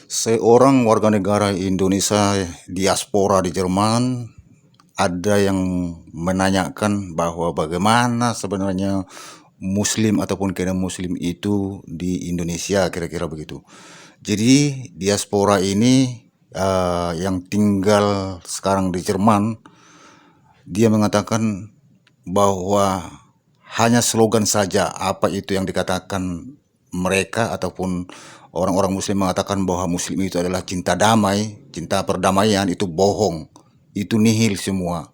Seorang warga negara Indonesia diaspora di Jerman ada yang menanyakan bahwa bagaimana sebenarnya Muslim ataupun kena Muslim itu di Indonesia, kira-kira begitu. Jadi diaspora ini yang tinggal sekarang di Jerman, dia mengatakan bahwa hanya slogan saja apa itu yang dikatakan mereka ataupun orang-orang Muslim mengatakan bahwa Muslim itu adalah cinta damai, cinta perdamaian, itu bohong, itu nihil semua.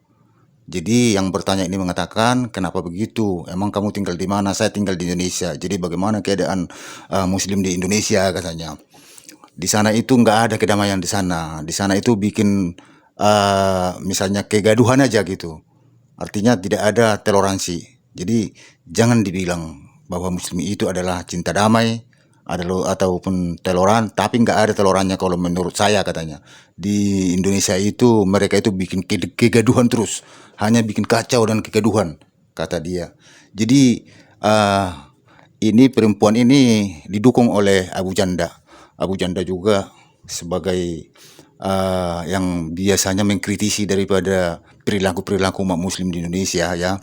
Jadi yang bertanya ini mengatakan, kenapa begitu? Emang kamu tinggal di mana? Saya tinggal di Indonesia. Jadi bagaimana keadaan Muslim di Indonesia, katanya. Di sana itu nggak ada kedamaian di sana. Di sana itu bikin misalnya kegaduhan aja gitu. Artinya tidak ada toleransi. Jadi jangan dibilang bahwa Muslim itu adalah cinta damai ataupun toleran, tapi nggak ada tolerannya kalau menurut saya, katanya. Di Indonesia itu mereka itu bikin kegaduhan terus, hanya bikin kacau dan kegaduhan, kata dia. Jadi ini perempuan ini didukung oleh Abu Janda. Abu Janda juga sebagai yang biasanya mengkritisi daripada perilaku-perilaku umat Muslim di Indonesia, ya.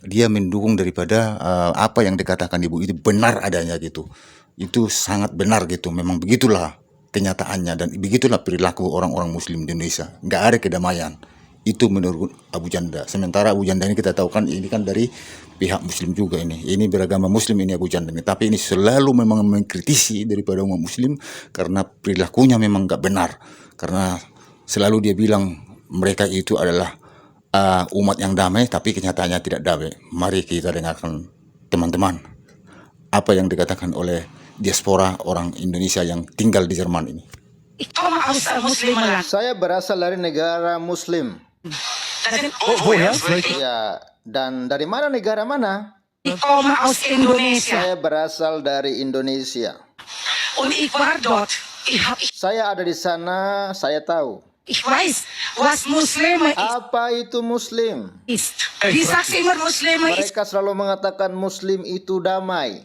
Dia mendukung daripada apa yang dikatakan ibu itu benar adanya gitu. Itu sangat benar gitu. Memang begitulah kenyataannya dan begitulah perilaku orang-orang Muslim di Indonesia. Nggak ada kedamaian. Itu menurut Abu Janda. Sementara Abu Janda ini kita tahu kan ini kan dari pihak Muslim juga ini. Ini beragama Muslim ini Abu Janda ini. Tapi ini selalu memang mengkritisi daripada umat Muslim karena perilakunya memang nggak benar. Karena selalu dia bilang mereka itu adalah umat yang damai, tapi kenyataannya tidak damai. Mari kita dengarkan teman-teman apa yang dikatakan oleh diaspora orang Indonesia yang tinggal di Jerman ini. Saya berasal dari negara Muslim. Ya, dan dari mana, negara mana? Saya berasal dari Indonesia. Saya ada di sana, saya tahu. Apa itu Muslim? Mereka selalu mengatakan Muslim itu damai.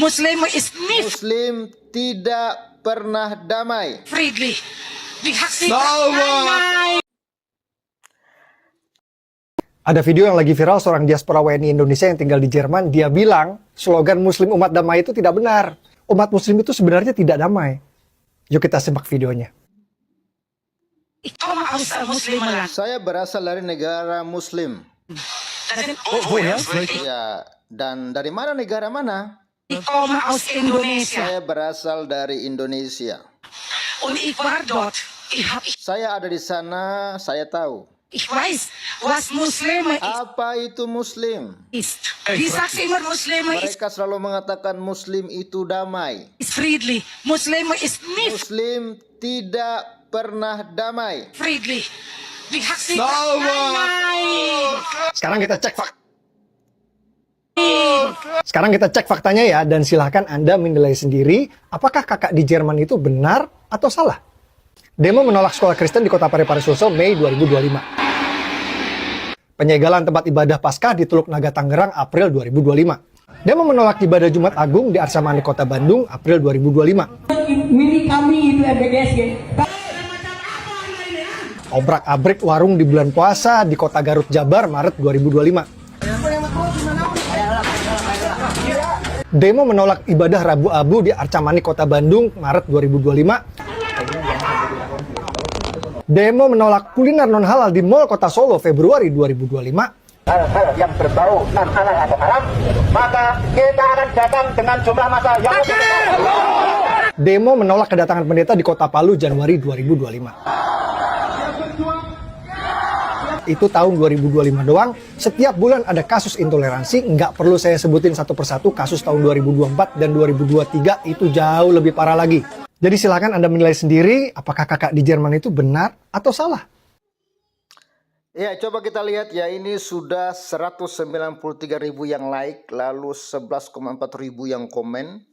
Muslim tidak pernah damai. Ada video yang lagi viral seorang diaspora WNI Indonesia yang tinggal di Jerman. Dia bilang slogan Muslim umat damai itu tidak benar. Umat Muslim itu sebenarnya tidak damai. Yuk kita simak videonya. Saya berasal dari negara Muslim. Ya, dan dari mana, negara mana? Saya berasal dari Indonesia. Saya ada di sana, saya tahu. Apa itu Muslim? Mereka selalu mengatakan Muslim itu damai. Muslim tidak pernah damai. Sekarang kita cek faktanya ya, dan silahkan Anda menilai sendiri apakah kakak di Jerman itu benar atau salah. Demo menolak sekolah Kristen di kota Parepare Sulsel Mei 2025. Penyegelan tempat ibadah Paskah di Teluk Naga Tangerang April 2025. Demo menolak ibadah Jumat Agung di Arsamani Kota Bandung April 2025. Milik kami itu MBGSG. Obrak-abrik warung di bulan puasa di Kota Garut Jabar Maret 2025. Demo menolak ibadah Rabu Abu di Arsamani Kota Bandung Maret 2025. Demo menolak kuliner non halal di Mall Kota Solo Februari 2025. Hal-hal yang berbau non halal atau haram, maka kita akan datang dengan jumlah massa yang lebih besar. Demo menolak kedatangan pendeta di Kota Palu Januari 2025. Itu tahun 2025 doang. Setiap bulan ada kasus intoleransi. Nggak perlu saya sebutin satu persatu. Kasus tahun 2024 dan 2023 itu jauh lebih parah lagi. Jadi silakan Anda menilai sendiri apakah kakak di Jerman itu benar atau salah. Ya, coba kita lihat ya, ini sudah 193.000 yang like, lalu 11,4.000 yang komen,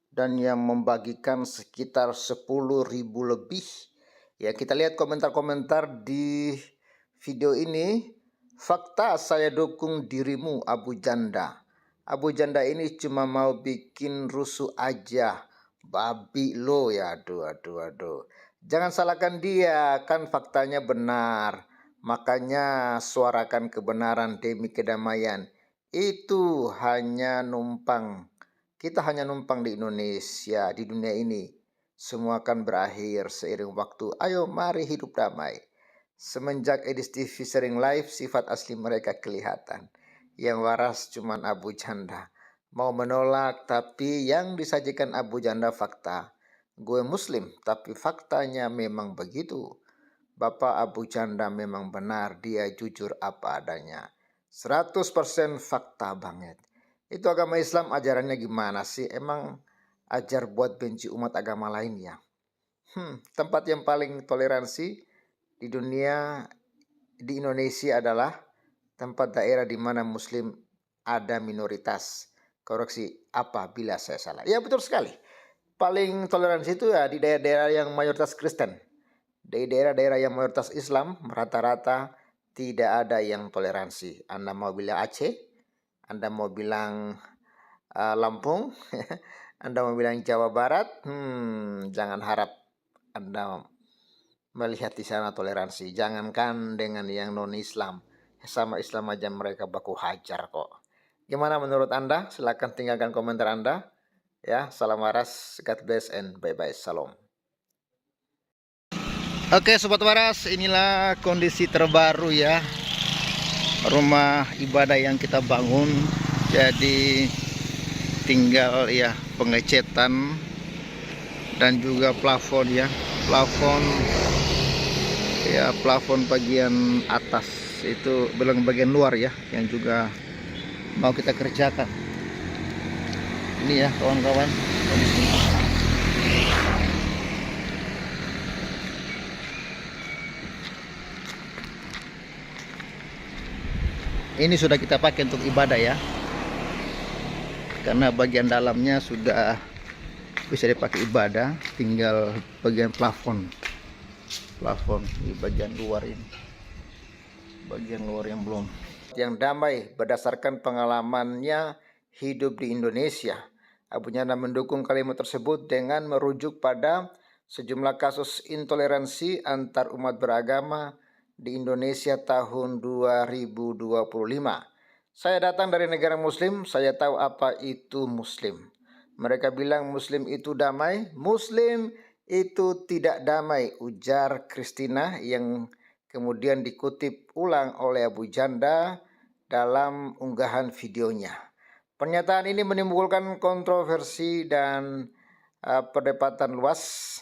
dan yang membagikan sekitar 10.000 lebih. Ya, kita lihat komentar-komentar di video ini. Fakta, saya dukung dirimu Abu Janda. Abu Janda ini cuma mau bikin rusuh aja. Babi lo ya, aduh. Jangan salahkan dia, kan faktanya benar. Makanya suarakan kebenaran demi kedamaian. Itu hanya numpang. Kita hanya numpang di Indonesia, di dunia ini. Semua akan berakhir seiring waktu. Ayo mari hidup damai. Semenjak Edis TV sering live, sifat asli mereka kelihatan. Yang waras cuman Abu Janda. Mau menolak, tapi yang disajikan Abu Janda fakta. Gue muslim, tapi faktanya memang begitu. Bapak Abu Janda memang benar, dia jujur apa adanya. 100% fakta banget. Itu agama Islam ajarannya gimana sih? Emang ajar buat benci umat agama lain ya? Tempat yang paling toleransi di dunia, di Indonesia adalah tempat daerah di mana muslim ada minoritas. Koreksi apabila saya salah. Ya betul sekali. Paling toleransi itu ya di daerah-daerah yang mayoritas Kristen. Di daerah-daerah yang mayoritas Islam rata-rata tidak ada yang toleransi. Anda mau bilang Aceh, Anda mau bilang Lampung, Anda mau bilang Jawa Barat, jangan harap Anda melihat di sana toleransi. Jangankan dengan yang non-Islam, sama Islam aja mereka baku hajar kok. Gimana menurut Anda? Silahkan tinggalkan komentar Anda. Ya, salam waras, God bless and bye-bye, salam. Oke Sobat Waras, inilah kondisi terbaru ya rumah ibadah yang kita bangun. Jadi tinggal ya pengecetan dan juga plafon ya. Plafon bagian atas itu belum bagian luar ya yang juga mau kita kerjakan. Ini ya kawan-kawan kondisinya. Ini sudah kita pakai untuk ibadah ya, karena bagian dalamnya sudah bisa dipakai ibadah, tinggal bagian plafon di bagian luar ini, bagian luar yang belum. Yang damai berdasarkan pengalamannya hidup di Indonesia. Abu Janda mendukung kalimat tersebut dengan merujuk pada sejumlah kasus intoleransi antar umat beragama di Indonesia tahun 2025. Saya datang dari negara muslim, saya tahu apa itu muslim. Mereka bilang muslim itu damai, muslim itu tidak damai, ujar Christina yang kemudian dikutip ulang oleh Abu Janda dalam unggahan videonya. Pernyataan ini menimbulkan kontroversi dan perdebatan luas.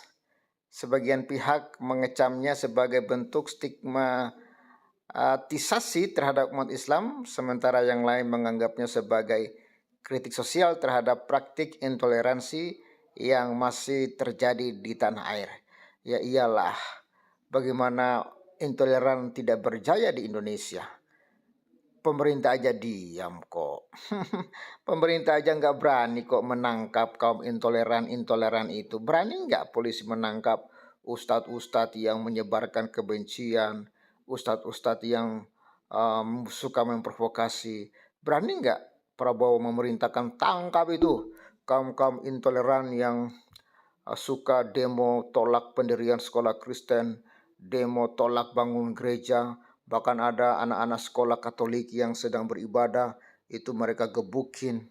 Sebagian pihak mengecamnya sebagai bentuk stigmatisasi terhadap umat Islam, sementara yang lain menganggapnya sebagai kritik sosial terhadap praktik intoleransi yang masih terjadi di tanah air. Ya iyalah, bagaimana intoleran tidak berjaya di Indonesia? Pemerintah aja diam kok. Pemerintah aja nggak berani kok menangkap kaum intoleran itu. Berani nggak polisi menangkap ustadz-ustadz yang menyebarkan kebencian, ustadz-ustadz yang suka memprovokasi? Berani nggak Prabowo memerintahkan tangkap itu kaum-kaum intoleran yang suka demo tolak pendirian sekolah Kristen, demo tolak bangun gereja? Bahkan ada anak-anak sekolah Katolik yang sedang beribadah, itu mereka gebukin.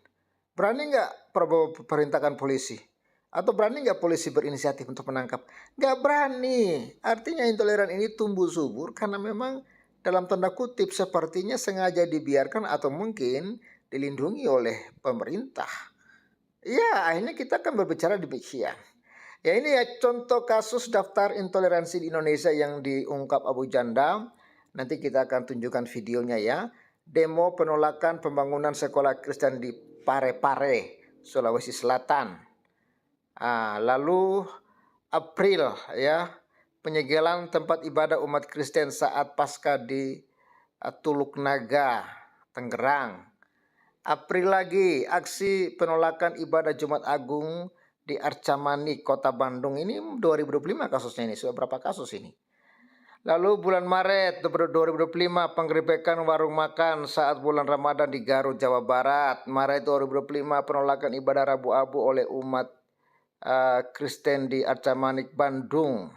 Berani nggak Prabowo perintahkan polisi? Atau berani nggak polisi berinisiatif untuk menangkap? Nggak berani. Artinya intoleran ini tumbuh subur karena memang dalam tanda kutip sepertinya sengaja dibiarkan atau mungkin dilindungi oleh pemerintah. Ya, akhirnya kita akan berbicara demikian. Ya ini ya contoh kasus daftar intoleransi di Indonesia yang diungkap Abu Janda. Nanti kita akan tunjukkan videonya ya. Demo penolakan pembangunan sekolah Kristen di Parepare, Sulawesi Selatan. Lalu April ya, penyegelan tempat ibadah umat Kristen saat Paskah di Tuluk Naga, Tangerang. April lagi, aksi penolakan ibadah Jumat Agung di Arcamani, Kota Bandung. Ini 2025 kasusnya ini, sudah berapa kasus ini? Lalu bulan Maret 2025 penggerebekan warung makan saat bulan Ramadan di Garut, Jawa Barat. Maret 2025 penolakan ibadah Rabu Abu oleh umat Kristen di Arca Manik, Bandung.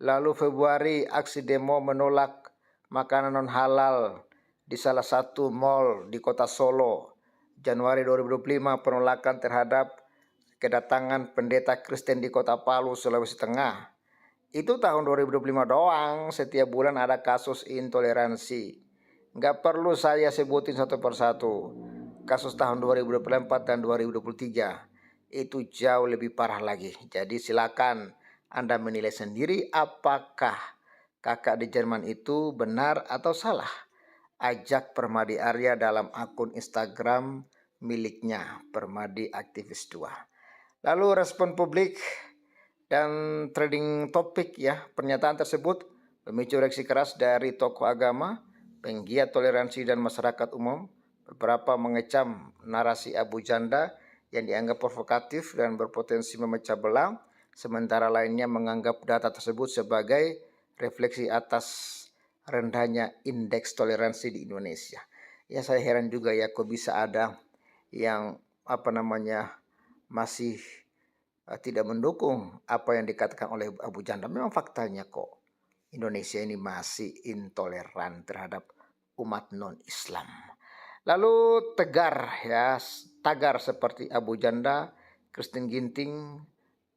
Lalu Februari aksi demo menolak makanan non halal di salah satu mal di kota Solo. Januari 2025 penolakan terhadap kedatangan pendeta Kristen di kota Palu, Sulawesi Tengah. Itu tahun 2025 doang, setiap bulan ada kasus intoleransi. Nggak perlu saya sebutin satu persatu. Kasus tahun 2024 dan 2023 itu jauh lebih parah lagi. Jadi silakan Anda menilai sendiri apakah kakak di Jerman itu benar atau salah. Ajak Permadi Arya dalam akun Instagram miliknya, Permadi Aktivis 2. Lalu respon publik dan trending topik ya, pernyataan tersebut memicu reaksi keras dari tokoh agama, penggiat toleransi dan masyarakat umum. Beberapa mengecam narasi Abu Janda yang dianggap provokatif dan berpotensi memecah belah, sementara lainnya menganggap data tersebut sebagai refleksi atas rendahnya indeks toleransi di Indonesia. Ya, saya heran juga ya, kok bisa ada yang masih tidak mendukung apa yang dikatakan oleh Abu Janda. Memang faktanya kok Indonesia ini masih intoleran terhadap umat non-Islam. Lalu tagar seperti Abu Janda, Kristen Ginting,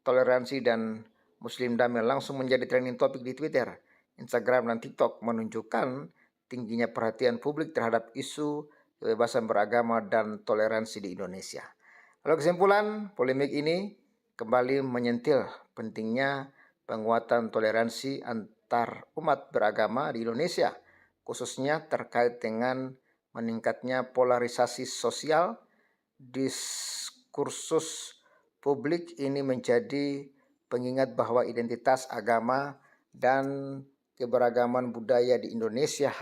toleransi dan Muslim damai langsung menjadi trending topik di Twitter, Instagram dan TikTok, menunjukkan tingginya perhatian publik terhadap isu kebebasan beragama dan toleransi di Indonesia. Lalu kesimpulan, polemik ini kembali menyentil pentingnya penguatan toleransi antar umat beragama di Indonesia, khususnya terkait dengan meningkatnya polarisasi sosial. Diskursus publik ini menjadi pengingat bahwa identitas agama dan keberagaman budaya di Indonesia